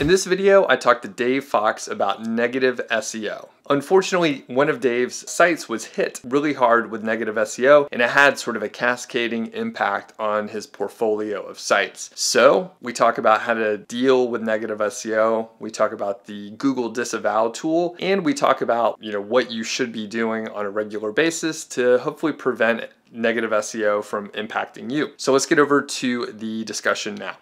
In this video, I talked to Dave Fox about negative SEO. Unfortunately, one of Dave's sites was hit really hard with negative SEO, and it had sort of a cascading impact on his portfolio of sites. So we talk about how to deal with negative SEO, we talk about the Google Disavow Tool, and we talk about what you should be doing on a regular basis to hopefully prevent negative SEO from impacting you. So let's get over to the discussion now.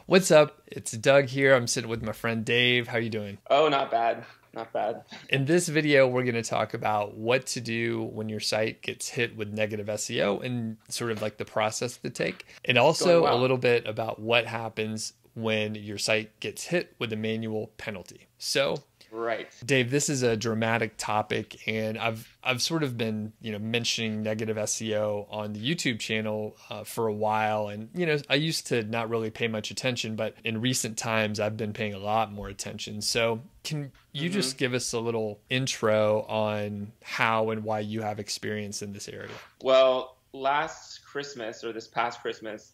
What's up? It's Doug here. I'm sitting with my friend Dave. How you doing? Oh, not bad. Not bad. In this video, we're going to talk about what to do when your site gets hit with negative SEO and sort of like the process to take. And also a little bit about what happens when your site gets hit with a manual penalty. So, right. Dave, this is a dramatic topic, and I've sort of been, mentioning negative SEO on the YouTube channel for a while. And, I used to not really pay much attention, but in recent times, I've been paying a lot more attention. So can you just give us a little intro on how and why you have experience in this area? Well, last Christmas or this past Christmas,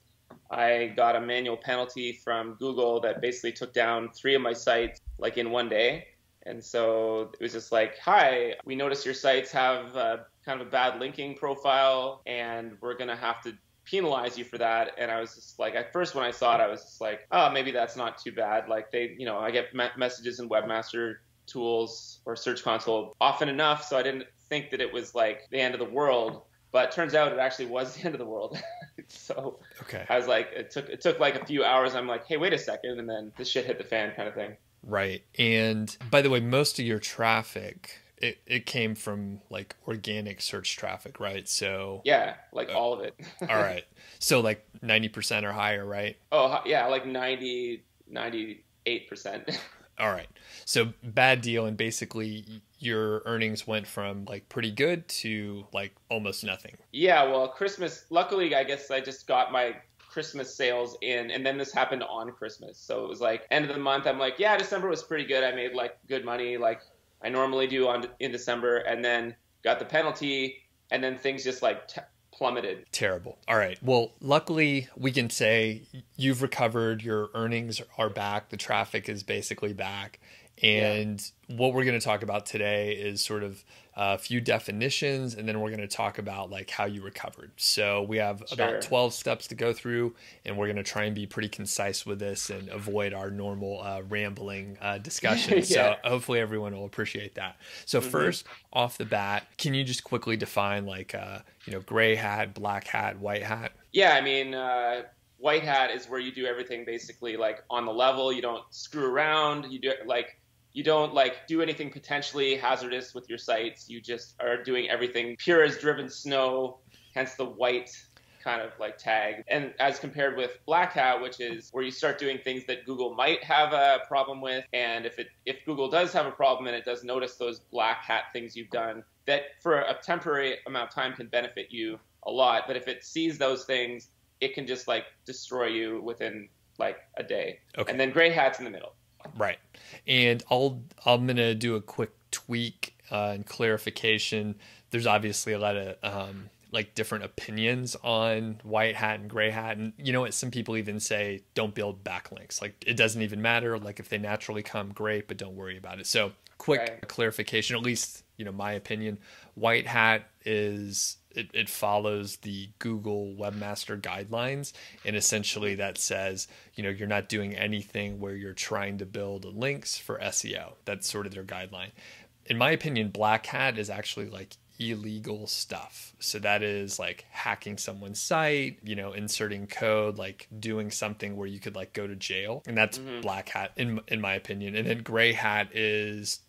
I got a manual penalty from Google that basically took down 3 of my sites like in one day. And so it was just like, hi, we noticed your sites have kind of a bad linking profile, and we're going to have to penalize you for that. And I was just like, at first when I saw it, I was just like, oh, maybe that's not too bad. Like I get messages in Webmaster Tools or Search Console often enough, so I didn't think that it was like the end of the world. But it turns out it actually was the end of the world. So okay. I was like, it took like a few hours. I'm like, hey, wait a second. And then this shit hit the fan kind of thing. Right. And by the way, most of your traffic, it came from like organic search traffic, right? So yeah, like all of it. All right. So like 90% or higher, right? Oh yeah, like 98%. All right. So bad deal. And basically your earnings went from like pretty good to like almost nothing. Yeah. Well, Christmas, luckily, I guess I just got my Christmas sales in, and then this happened on Christmas. So it was like end of the month. I'm like, yeah, December was pretty good. I made like good money like I normally do in December, and then got the penalty, and then things just like plummeted. Terrible. All right. Well, luckily we can say you've recovered, your earnings are back, the traffic is basically back. And what we're going to talk about today is sort of a few definitions, and then we're going to talk about like how you recovered. So we have about 12 steps to go through, and we're going to try and be pretty concise with this and avoid our normal rambling discussion. So hopefully everyone will appreciate that. So first off the bat, can you just quickly define like, gray hat, black hat, white hat? Yeah, I mean, white hat is where you do everything basically like on the level. You don't screw around. You don't do anything potentially hazardous with your sites. You just are doing everything pure as driven snow, hence the white kind of like tag. And as compared with black hat, which is where you start doing things that Google might have a problem with. And if Google does have a problem and it does notice those black hat things you've done, that for a temporary amount of time can benefit you a lot. But if it sees those things, it can just like destroy you within like a day. Okay. And then gray hat's in the middle. Right. And I'm going to do a quick tweak and clarification. There's obviously a lot of like different opinions on white hat and gray hat. And you know what? Some people even say don't build backlinks. Like it doesn't even matter. Like if they naturally come, great, but don't worry about it. So quick clarification, at least, my opinion. White hat is it follows the Google Webmaster Guidelines, and essentially that says, you're not doing anything where you're trying to build links for SEO. That's sort of their guideline. In my opinion, black hat is actually like illegal stuff. So that is like hacking someone's site, inserting code, like doing something where you could like go to jail. And that's black hat in my opinion. And then gray hat is,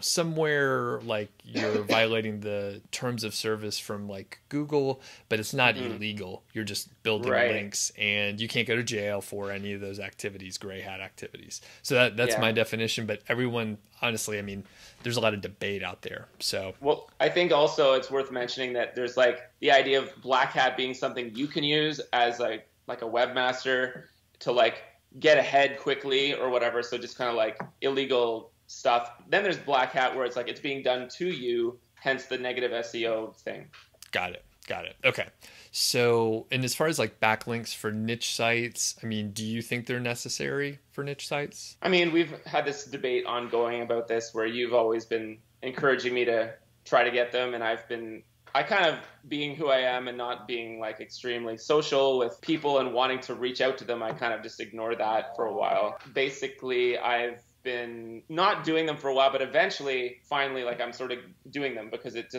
somewhere like you're violating the terms of service from like Google, but it's not illegal. You're just building links, and you can't go to jail for any of those activities, gray hat activities. So that's my definition. But everyone, honestly, I mean, there's a lot of debate out there. So, well, I think also it's worth mentioning that there's like the idea of black hat being something you can use as like a webmaster to like get ahead quickly or whatever. So just kind of like illegal stuff. Then there's black hat where it's like it's being done to you, hence the negative SEO thing. Got it. Got it. Okay. So, and as far as like backlinks for niche sites, I mean, do you think they're necessary for niche sites? I mean, we've had this debate ongoing about this where you've always been encouraging me to try to get them, and I kind of, being who I am and not being like extremely social with people and wanting to reach out to them, I kind of just ignore that for a while. Basically, I've been not doing them for a while, but eventually, finally, like I'm sort of doing them because it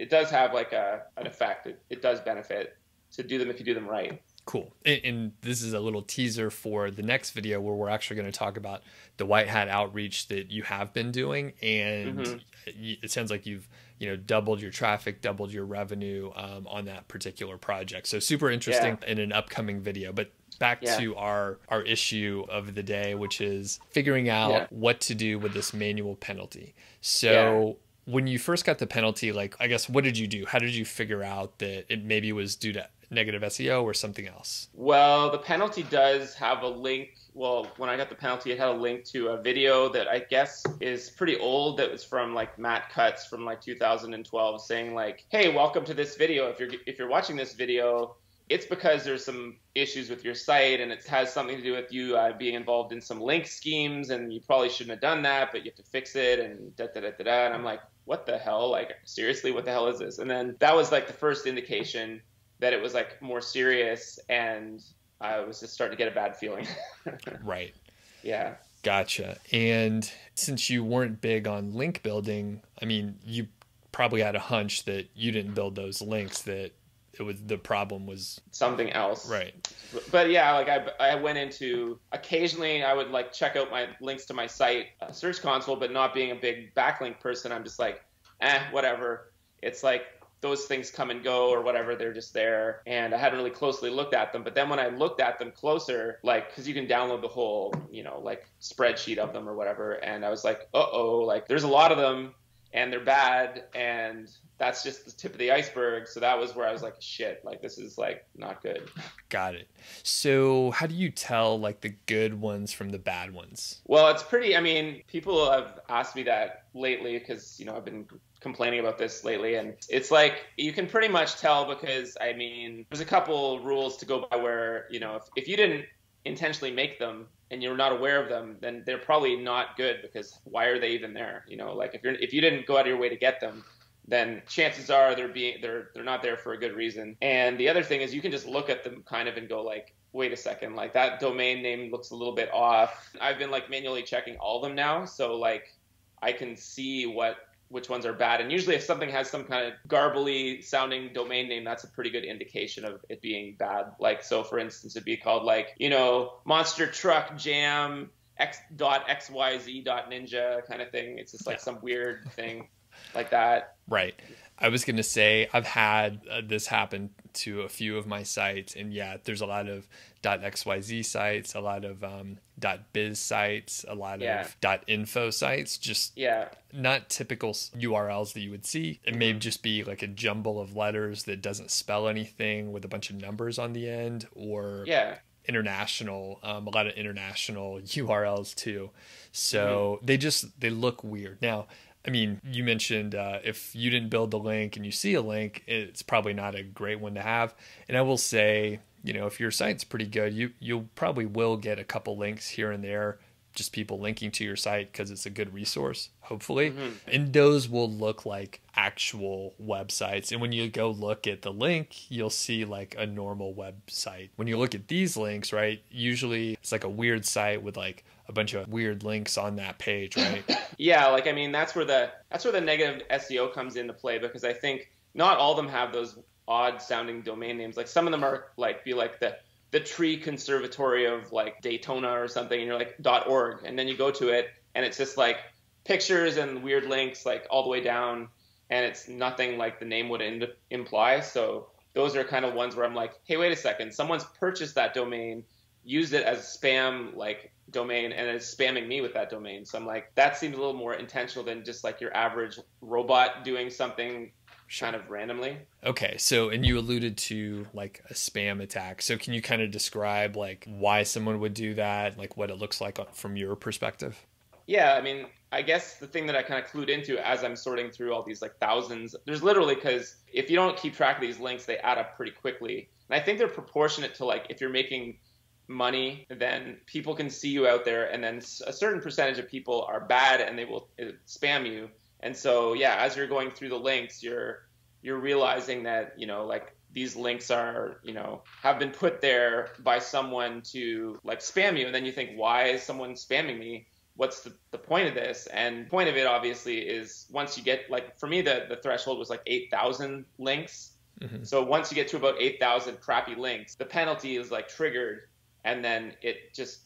does have like an effect. It does benefit to do them if you do them right. Cool. And this is a little teaser for the next video where we're actually going to talk about the white hat outreach that you have been doing. And it sounds like you've, doubled your traffic, doubled your revenue on that particular project. So super interesting in an upcoming video. But back to our issue of the day, which is figuring out what to do with this manual penalty. So when you first got the penalty, like, I guess, what did you do? How did you figure out that it maybe was due to negative SEO or something else? Well, the penalty does have a link. Well, when I got the penalty, it had a link to a video that I guess is pretty old. That was from like Matt Cutts from like 2012, saying like, "Hey, welcome to this video. If you're watching this video, it's because there's some issues with your site, and it has something to do with you being involved in some link schemes, and you probably shouldn't have done that, but you have to fix it." And da da da da da. And I'm like, "What the hell? Like, seriously, what the hell is this?" And then that was like the first indication that it was like more serious, and I was just starting to get a bad feeling. Right. Yeah. Gotcha. And since you weren't big on link building, I mean, you probably had a hunch that you didn't build those links, that the problem was something else. Right. But yeah, like I went into, occasionally I would like check out my links to my site search console, but not being a big backlink person, I'm just like, whatever. It's like, those things come and go or whatever, they're just there. And I hadn't really closely looked at them. But then when I looked at them closer, like, because you can download the whole, like spreadsheet of them or whatever. And I was like, like there's a lot of them and they're bad. And that's just the tip of the iceberg. So that was where I was like, shit, like this is like not good. Got it. So how do you tell like the good ones from the bad ones? Well, it's pretty, I mean, people have asked me that lately because, I've been complaining about this lately, and it's like you can pretty much tell because, I mean, there's a couple rules to go by where, if you didn't intentionally make them and you're not aware of them, then they're probably not good, because why are they even there? Like if you didn't go out of your way to get them, then chances are they're not there for a good reason. And the other thing is you can just look at them kind of and go like, wait a second, like that domain name looks a little bit off. I've been like manually checking all of them now, so like I can see which ones are bad. And usually if something has some kind of garbly sounding domain name, that's a pretty good indication of it being bad. Like, so for instance, it'd be called like, monster truck jam x.xyz.ninja kind of thing. It's just like some weird thing like that. Right. I was going to say, I've had this happen to a few of my sites, and there's a lot of .xyz sites, a lot of .biz sites, a lot of .info sites, just not typical URLs that you would see. It may just be like a jumble of letters that doesn't spell anything with a bunch of numbers on the end, or international, a lot of international URLs too. So they look weird. Now, I mean, you mentioned if you didn't build the link and you see a link, it's probably not a great one to have. And I will say, if your site's pretty good, you probably will get a couple links here and there, just people linking to your site because it's a good resource, hopefully. And those will look like actual websites. And when you go look at the link, you'll see like a normal website. When you look at these links, right, usually it's like a weird site with like a bunch of weird links on that page, right? Like, I mean, that's where the negative SEO comes into play, because I think not all of them have those odd sounding domain names. Like some of them are like, be like the tree conservatory of like Daytona or something, and you're like .org, and then you go to it and it's just like pictures and weird links like all the way down, and it's nothing like the name would imply. So those are kind of ones where I'm like, hey, wait a second, someone's purchased that domain, used it as spam like domain, and is spamming me with that domain. So I'm like, that seems a little more intentional than just like your average robot doing something kind of randomly. Okay, so, and you alluded to like a spam attack. So can you kind of describe like why someone would do that, like what it looks like from your perspective? Yeah, I mean, I guess the thing that I kind of clued into as I'm sorting through all these like thousands, there's literally, because if you don't keep track of these links, they add up pretty quickly. And I think they're proportionate to like if you're making money, then people can see you out there, and then a certain percentage of people are bad and they will spam you. And so, yeah, as you're going through the links, you're realizing that, you know, like these links are, you know, have been put there by someone to like spam you. And then you think, why is someone spamming me? What's the point of this? And the point of it obviously is once you get, like, for me, the threshold was like 8,000 links. Mm-hmm. So once you get to about 8,000 crappy links, the penalty is like triggered. And then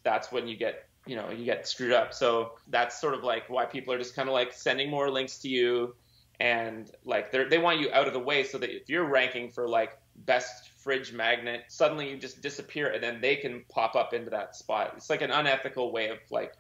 that's when you get, you know, you get screwed up. So that's sort of like why people are just kind of like sending more links to you. And like they want you out of the way so that if you're ranking for like best fridge magnet, suddenly you just disappear and then they can pop up into that spot. It's like an unethical way of like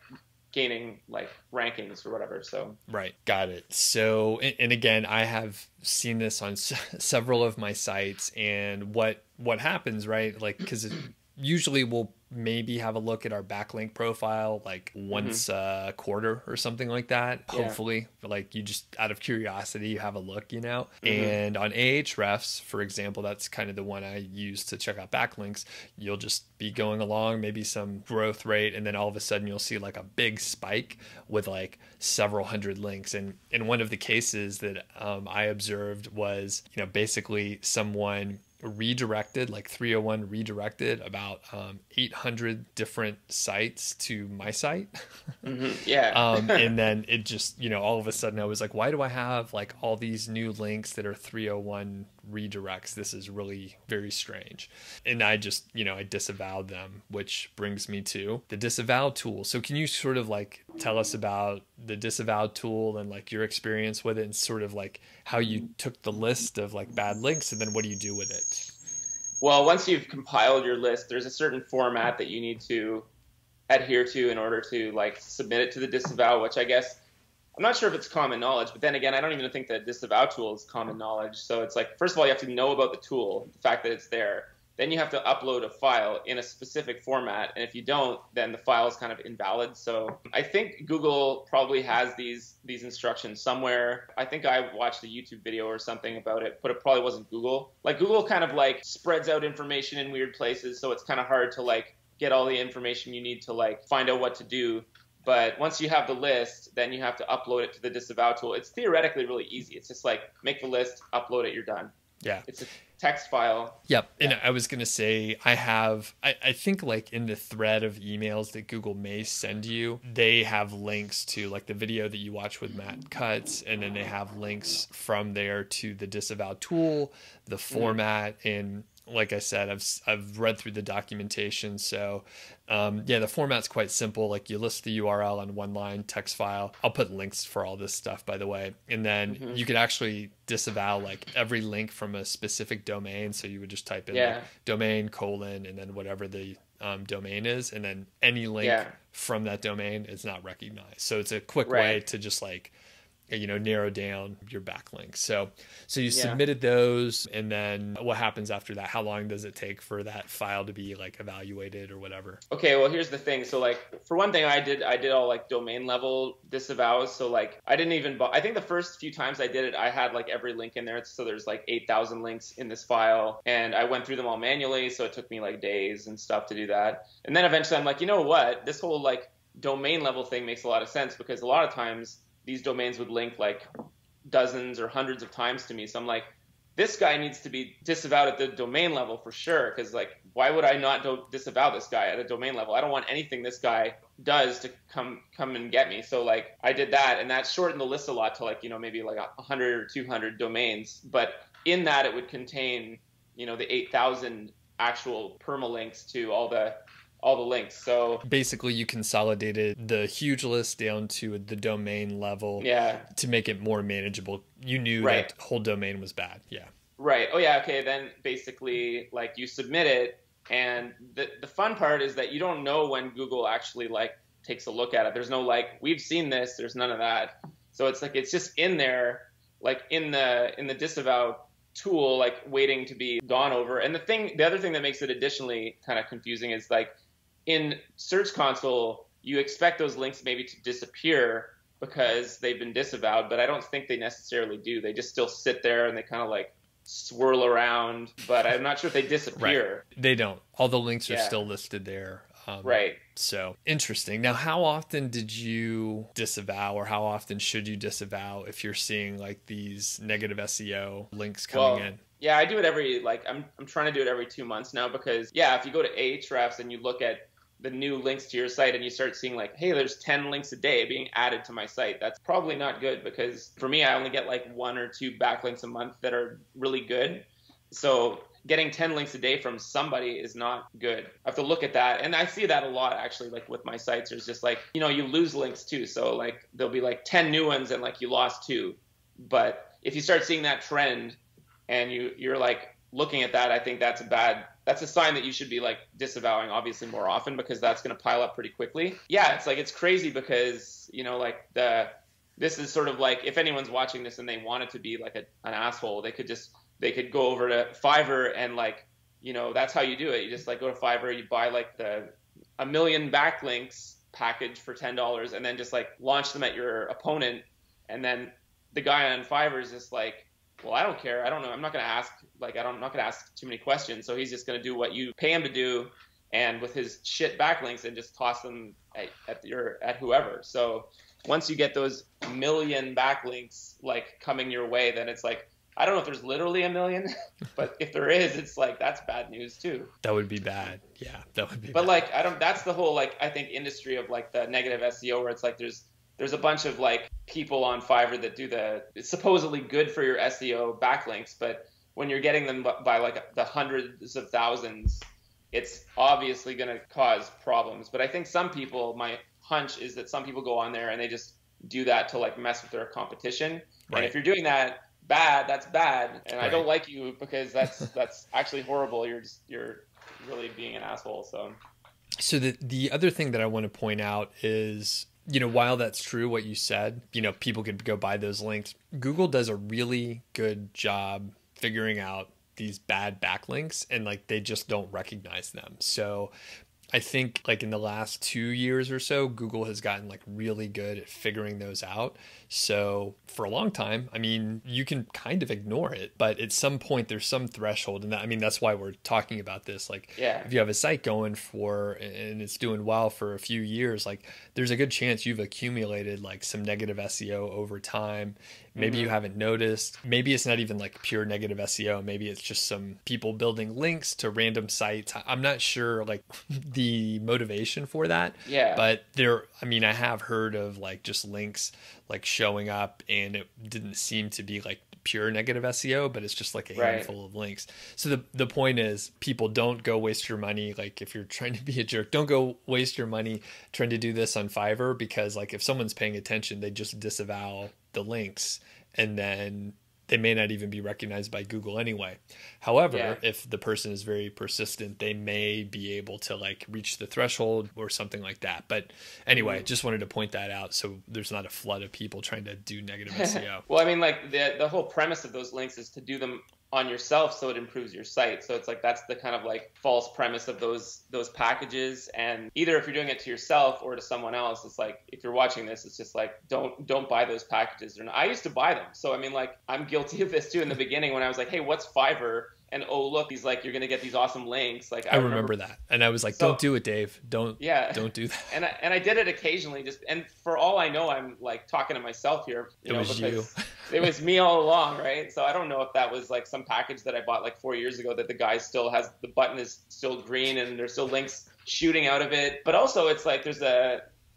gaining like rankings or whatever. So right, got it. So and again, I have seen this on several of my sites, and what happens, right? Like, because usually we'll maybe have a look at our backlink profile like once a quarter or something like that. Hopefully, like you just out of curiosity, you have a look, you know. And on Ahrefs, for example, that's kind of the one I use to check out backlinks. You'll just be going along, maybe some growth rate, and then all of a sudden you'll see like a big spike with like several hundred links. And in one of the cases that I observed was, you know, basically someone redirected, like 301 redirected about 800 different sites to my site. And then it just, you know, all of a sudden I was like, why do I have like all these new links that are 301 redirects? This is really very strange. And I just, you know, I disavowed them, which brings me to the Disavow Tool. So can you sort of like tell us about the Disavow Tool and like your experience with it, and sort of like how you took the list of like bad links and then what do you do with it? Well, once you've compiled your list, there's a certain format that you need to adhere to in order to like submit it to the disavow, which I guess I'm not sure if it's common knowledge, but then again, I don't even think that Disavow Tool is common knowledge. So it's like, first of all, you have to know about the tool, the fact that it's there. Then you have to upload a file in a specific format. And if you don't, then the file is kind of invalid. So I think Google probably has these instructions somewhere. I think I watched a YouTube video or something about it, but it probably wasn't Google. Like Google kind of like spreads out information in weird places. So it's kind of hard to like get all the information you need to like find out what to do. But once you have the list, then you have to upload it to the Disavow Tool. It's theoretically really easy. It's just like make the list, upload it, you're done. Yeah. It's a text file. Yep. And I was going to say, I think like in the thread of emails that Google may send you, they have links to like the video that you watch with Matt Cutts. And then they have links from there to the Disavow Tool, the format, and like I said, I've read through the documentation. So the format's quite simple. Like you list the URL on one line text file. I'll put links for all this stuff, by the way. And then you could actually disavow like every link from a specific domain. So you would just type in like, domain : and then whatever the domain is. And then any link from that domain is not recognized. So it's a quick way to just like, you know, narrow down your backlinks. So you submitted those, and then what happens after that? How long does it take for that file to be like evaluated or whatever? Okay, well, here's the thing. So like for one thing, I did all like domain level disavows. So like I didn't even I think the first few times I did it, I had like every link in there. So there's like 8,000 links in this file, and I went through them all manually. So it took me like days and stuff to do that. And then eventually I'm like, you know what? This whole like domain level thing makes a lot of sense, because a lot of times these domains would link like dozens or hundreds of times to me. So I'm like, this guy needs to be disavowed at the domain level for sure. Because like, why would I not disavow this guy at a domain level? I don't want anything this guy does to come and get me. So like I did that, and that shortened the list a lot to like, you know, maybe like 100 or 200 domains. But in that it would contain, you know, the 8,000 actual permalinks to all the links. So basically you consolidated the huge list down to the domain level to make it more manageable. You knew that whole domain was bad. Yeah. Right. Oh yeah. Okay. Then basically like you submit it, and the fun part is that you don't know when Google actually like takes a look at it. There's no like, we've seen this, there's none of that. So it's like, it's just in there, like in the Disavow Tool, like waiting to be gone over. And the other thing that makes it additionally kind of confusing is like, in Search Console, you expect those links maybe to disappear because they've been disavowed, but I don't think they necessarily do. They just still sit there and they kind of like swirl around, but I'm not sure if they disappear. Right. They don't. All the links are still listed there. Right. So interesting. Now, how often did you disavow, or how often should you disavow if you're seeing like these negative SEO links coming in? Yeah, I do it I'm trying to do it every 2 months now, because if you go to Ahrefs and you look at the new links to your site and you start seeing like, hey, there's 10 links a day being added to my site, that's probably not good, because for me, I only get like 1 or 2 backlinks a month that are really good. So getting 10 links a day from somebody is not good. I have to look at that. And I see that a lot, actually, like with my sites. There's just like, you lose links too. So like there'll be like 10 new ones and like you lost 2. But if you start seeing that trend and you're like looking at that, I think that's a sign that you should be like disavowing obviously more often, because that's going to pile up pretty quickly. Yeah, it's crazy because, this is sort of like, if anyone's watching this and they wanted to be like an asshole, they could go over to Fiverr and like, that's how you do it. You just like go to Fiverr, you buy like a million backlinks package for $10 and then just like launch them at your opponent. And then the guy on Fiverr is just like, well, I don't care. I don't know. I'm not going to ask, I'm not going to ask too many questions. So he's just going to do what you pay him to do, and with his shit backlinks, and just toss them at whoever. So once you get those million backlinks like coming your way, then it's like, I don't know if there's literally a million, but if there is, it's like, that's bad news too. That would be bad. Yeah, that would be But bad. like, that's the whole, like, I think industry of like the negative SEO, where it's like, there's a bunch of like people on Fiverr that do it's supposedly good for your SEO backlinks, but when you're getting them by like the hundreds of thousands, it's obviously going to cause problems. But I think some people, my hunch is that some people go on there and they just do that to like mess with their competition. Right. And if you're doing that, that's bad, and I don't like you, because that's actually horrible. You're really being an asshole. So the other thing that I want to point out is, while that's true what you said, people could go buy those links, Google does a really good job figuring out these bad backlinks, and like they just don't recognize them. So I think like in the last 2 years or so, Google has gotten like really good at figuring those out. So for a long time, I mean, you can kind of ignore it, but at some point there's some threshold. And that's why we're talking about this. Like, if you have a site going and it's doing well for a few years, like there's a good chance you've accumulated like some negative SEO over time. Maybe you haven't noticed. Maybe it's not even like pure negative SEO. Maybe it's just some people building links to random sites. I'm not sure like the motivation for that. Yeah. But I have heard of like just links like showing up, and it didn't seem to be like pure negative SEO, but it's just like a handful of links. So the point is, people, don't go waste your money. Like if you're trying to be a jerk, don't go waste your money trying to do this on Fiverr, because like if someone's paying attention, they just disavow the links, and then they may not even be recognized by Google anyway. However, if the person is very persistent, they may be able to like reach the threshold or something like that. But anyway, just wanted to point that out so there's not a flood of people trying to do negative SEO. Well, I mean, like the whole premise of those links is to do them on yourself so it improves your site. So it's like, that's the kind of like false premise of those packages. And either if you're doing it to yourself or to someone else, it's like, if you're watching this, it's just like, don't buy those packages. I used to buy them. So I mean, like, I'm guilty of this too in the beginning, when I was like, hey, what's Fiverr? And oh, look, he's like, you're going to get these awesome links. Like I remember that. And I was like, don't do it, Dave. Don't do that. And I did it occasionally, and for all I know, I'm like talking to myself here. It was you. It was me all along, right? So I don't know if that was like some package that I bought like 4 years ago that the guy still has, the button is still green and there's still links shooting out of it. But also it's like, there's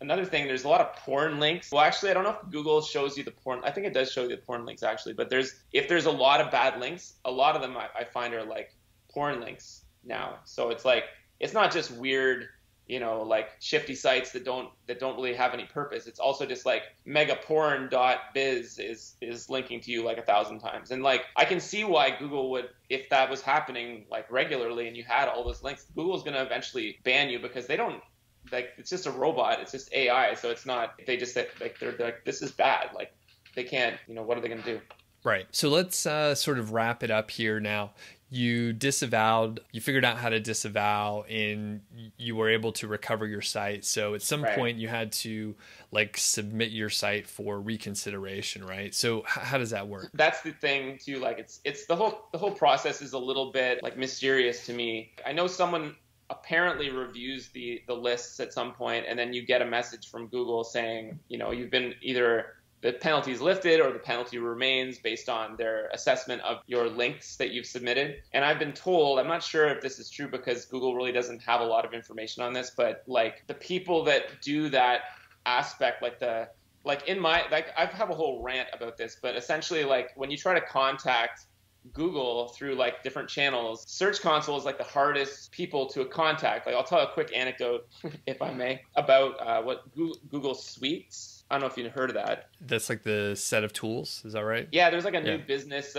another thing, there's a lot of porn links. Well, actually, I don't know if Google shows you the porn. I think it does show you the porn links actually, but if there's a lot of bad links, a lot of them I find are like porn links now. So it's like, it's not just weird, like shifty sites that don't really have any purpose. It's also just like megaporn.biz is linking to you like 1,000 times. And like, I can see why Google would, if that was happening like regularly and you had all those links, Google's going to eventually ban you, because they don't, like, it's just a robot, it's just AI. So it's not, they just like, they're like, this is bad. Like they can't, what are they going to do? Right. So let's sort of wrap it up here now. You disavowed, you figured out how to disavow, and you were able to recover your site. So at some point you had to like submit your site for reconsideration, right? So how does that work? That's the thing too. Like it's the whole process is a little bit like mysterious to me. I know someone apparently reviews the lists at some point, and then you get a message from Google saying, you know, you've been either the penalty is lifted or the penalty remains based on their assessment of your links that you've submitted. And I've been told, I'm not sure if this is true because Google really doesn't have a lot of information on this, but like the people that do that aspect, I have a whole rant about this, but essentially like when you try to contact Google through like different channels, Search Console is like the hardest people to contact. Like I'll tell a quick anecdote, if I may, about what Google Suites. I don't know if you've heard of that. That's like the set of tools. Is that right? Yeah, there's like a new business,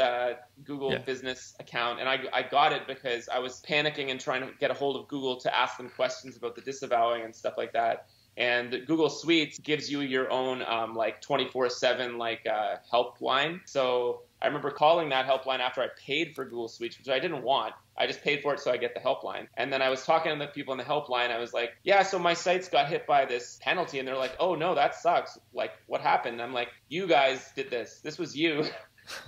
Google business account. And I got it because I was panicking and trying to get a hold of Google to ask them questions about the disavowing and stuff like that. And Google Suites gives you your own like 24/7 like helpline. So I remember calling that helpline after I paid for Google Suites, which I didn't want. I just paid for it so I get the helpline. And then I was talking to the people in the helpline. I was like, yeah, so my sites got hit by this penalty. And they're like, oh, no, that sucks. Like, what happened? And I'm like, you guys did this. This was you.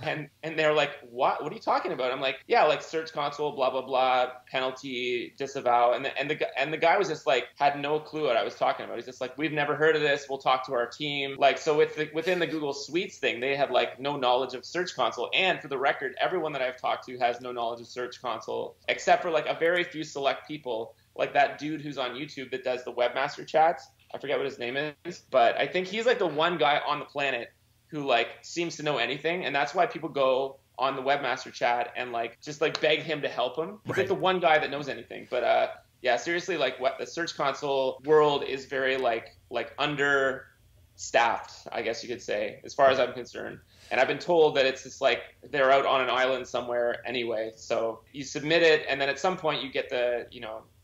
And they're like, what are you talking about? I'm like, yeah, like Search Console, blah, blah, blah, penalty, disavow. And the guy was just like, had no clue what I was talking about. He's just like, we've never heard of this. We'll talk to our team. Like, so within the Google Suites thing, they have like no knowledge of Search Console. And for the record, everyone that I've talked to has no knowledge of Search Console, except for like a very few select people, like that dude who's on YouTube that does the webmaster chats. I forget what his name is, but I think he's like the one guy on the planet who like seems to know anything, and that's why people go on the webmaster chat and like just like beg him to help him. He's like the one guy that knows anything. But yeah, seriously, like what the Search Console world is very like understaffed, I guess you could say, as far as I'm concerned. And I've been told that it's just like they're out on an island somewhere anyway. So you submit it, and then at some point you get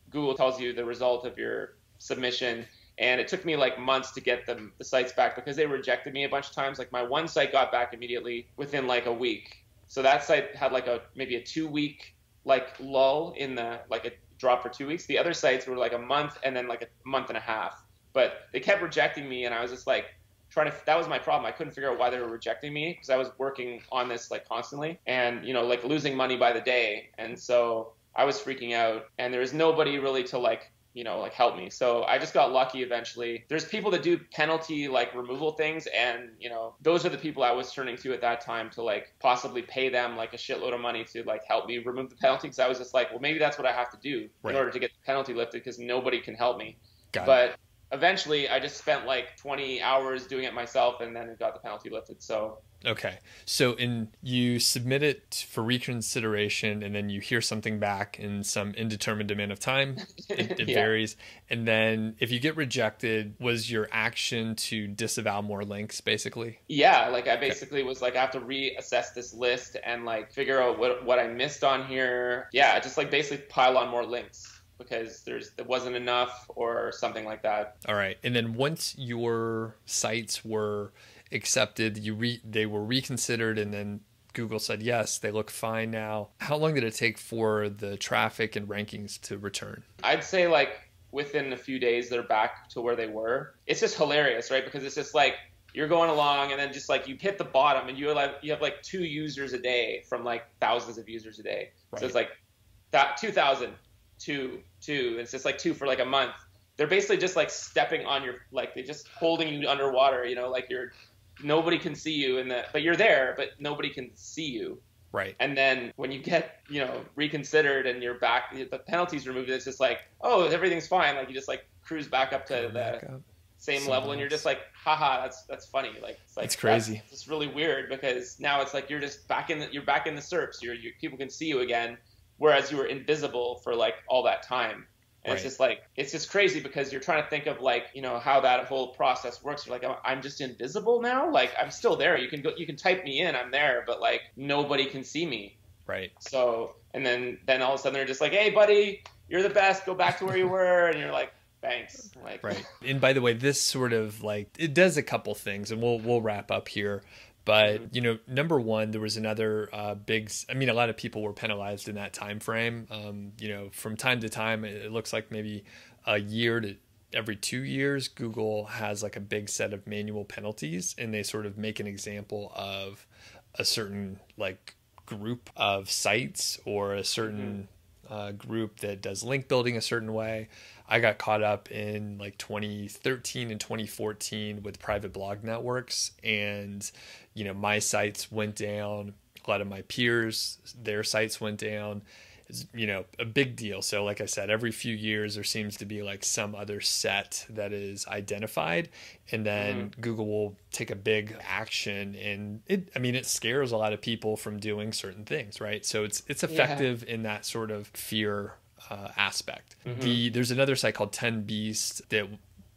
Google tells you the result of your submission. And it took me like months to get the sites back because they rejected me a bunch of times. Like my one site got back immediately within like a week. So that site had like maybe a 2-week like lull in the like a drop for 2 weeks. The other sites were like a month and then like a month and a half. But they kept rejecting me, and I was just like that was my problem. I couldn't figure out why they were rejecting me because I was working on this like constantly and like losing money by the day. And so I was freaking out, and there was nobody really to like help me. So I just got lucky eventually. There's people that do penalty like removal things, and those are the people I was turning to at that time to like possibly pay them like a shitload of money to like help me remove the penalty, because I was just like, well, maybe that's what I have to do in order to get the penalty lifted, because nobody can help me. But eventually I just spent like 20 hours doing it myself, and then it got the penalty lifted. So okay. So you submit it for reconsideration, and then you hear something back in some indeterminate amount of time. It varies. And then if you get rejected, was your action to disavow more links, basically? Yeah, like I basically was like, I have to reassess this list and like figure out what I missed on here. Yeah, just like basically pile on more links because there wasn't enough or something like that. All right. And then once your sites were accepted, they were reconsidered, and then Google said yes, they look fine now. How long did it take for the traffic and rankings to return? I'd say like within a few days they're back to where they were. It's just hilarious, right? Because it's just like you're going along, and then just like you hit the bottom, and you have like 2 users a day from like thousands of users a day. Right. So it's like that 2,000, 2. It's just like 2 for like a month. They're basically just like stepping on your, like they're just holding you underwater, like nobody can see you but you're there, but nobody can see you. Right. And then when you get, reconsidered and you're back, the penalty's removed, it's just like, oh, everything's fine. Like you just like cruise back up to the same level, and you're just like, haha, that's funny. Like it's crazy. It's really weird because now it's like you're just back in the SERPs. People can see you again, whereas you were invisible for like all that time. And it's just like, it's just crazy because you're trying to think of like, how that whole process works. You're like, I'm just invisible now. Like I'm still there. You can type me in, I'm there, but like nobody can see me. Right. So, and then all of a sudden they're just like, hey buddy, you're the best. Go back to where you were. And you're like, thanks. Like, right. And by the way, this sort of like, it does a couple things, and we'll wrap up here. But, you know, number one, there was another I mean, a lot of people were penalized in that time frame. You know, from time to time, it looks like maybe a year to every 2 years, Google has like a big set of manual penalties, and they sort of make an example of a certain like group of sites or a certain group that does link building a certain way. I got caught up in like 2013 and 2014 with private blog networks, and you know, my sites went down. A lot of my peers, their sites went down. It's, you know, a big deal. So like I said, every few years there seems to be like some other set that is identified, and then Google will take a big action, and I mean, it scares a lot of people from doing certain things, right? So it's effective in that sort of fear aspect. There's another site called 10 Beast that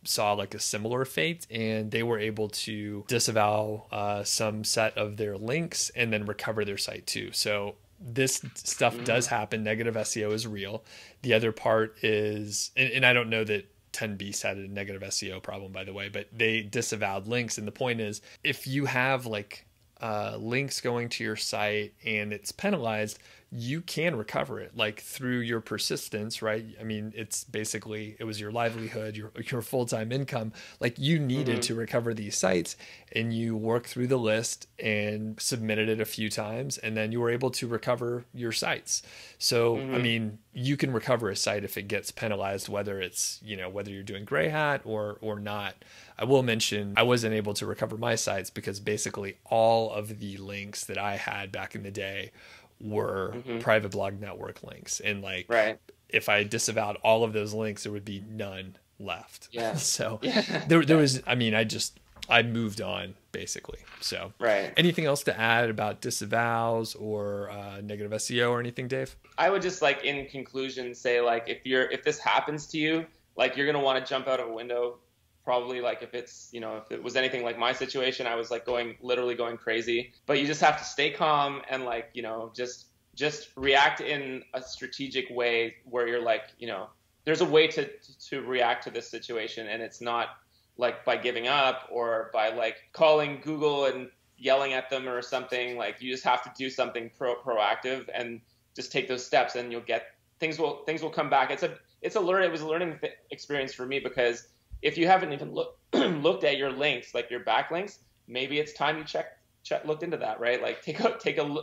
saw like a similar fate, and they were able to disavow some set of their links and then recover their site too. So this stuff does happen. Negative SEO is real. The other part is, and I don't know that 10 Beast had a negative SEO problem, by the way, but they disavowed links. And the point is, if you have like links going to your site and it's penalized, you can recover it like through your persistence, right? I mean, it's basically, it was your livelihood, your full-time income. Like you needed to recover these sites, and you worked through the list and submitted it a few times, and then you were able to recover your sites. So, I mean, you can recover a site if it gets penalized, whether it's, you know, whether you're doing gray hat or not. I will mention I wasn't able to recover my sites because basically all of the links that I had back in the day were private blog network links. And like, if I disavowed all of those links, there would be none left. So there was, I mean, I moved on basically. So anything else to add about disavows or negative SEO or anything, Dave? I would just like in conclusion say like, if this happens to you, like you're going to want to jump out of a window. Probably like if it's, you know, if it was anything like my situation, I was like literally going crazy, but you just have to stay calm and like, you know, just react in a strategic way where you're like, you know, there's a way to react to this situation. And it's not like by giving up or by like calling Google and yelling at them or something. Like you just have to do something proactive and just take those steps, and you'll get things will come back. It was a learning experience for me, because if you haven't even looked at your links, like your backlinks, maybe it's time you looked into that, right? Like take a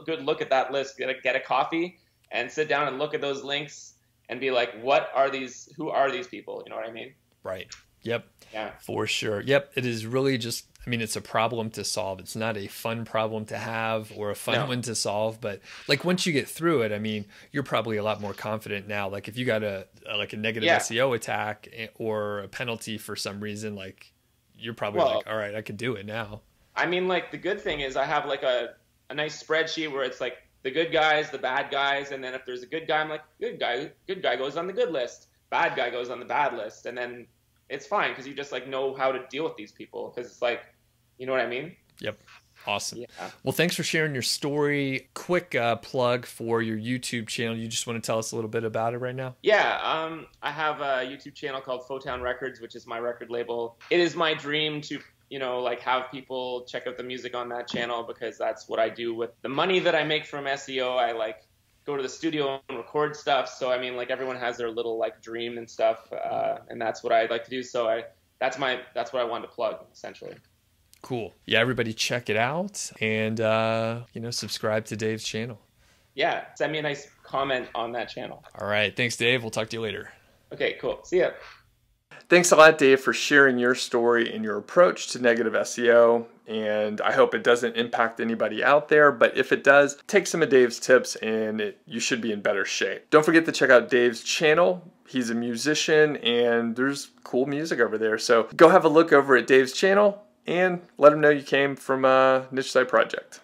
good look at that list, get a coffee and sit down and look at those links and be like, who are these people? You know what I mean? Right. Yep. Yeah. For sure. Yep. It is really just, I mean, it's a problem to solve. It's not a fun problem to have or a fun one to solve, but like once you get through it, I mean, you're probably a lot more confident now. Like if you got a negative SEO attack or a penalty for some reason, like you're probably like, all right, I could do it now. I mean, like the good thing is I have like a nice spreadsheet where it's like the good guys, the bad guys. And then if there's a good guy, I'm like, good guy goes on the good list. Bad guy goes on the bad list. And then it's fine because you just like know how to deal with these people, because it's like, you know what I mean? Yep. Awesome. Yeah. Well, thanks for sharing your story. Quick plug for your YouTube channel. You just want to tell us a little bit about it right now? Yeah. I have a YouTube channel called Photown Records, which is my record label. It is my dream to, you know, like have people check out the music on that channel, because that's what I do with the money that I make from SEO. I like go to the studio and record stuff. So, I mean, like everyone has their little like dream and stuff. And that's what I like to do. So that's what I wanted to plug essentially. Cool. Yeah, everybody check it out and, you know, subscribe to Dave's channel. Yeah, send me a nice comment on that channel. All right. Thanks, Dave. We'll talk to you later. Okay, cool. See ya. Thanks a lot, Dave, for sharing your story and your approach to negative SEO. And I hope it doesn't impact anybody out there. But if it does, take some of Dave's tips and you should be in better shape. Don't forget to check out Dave's channel. He's a musician and there's cool music over there. So go have a look over at Dave's channel and let him know you came from a Niche Site Project.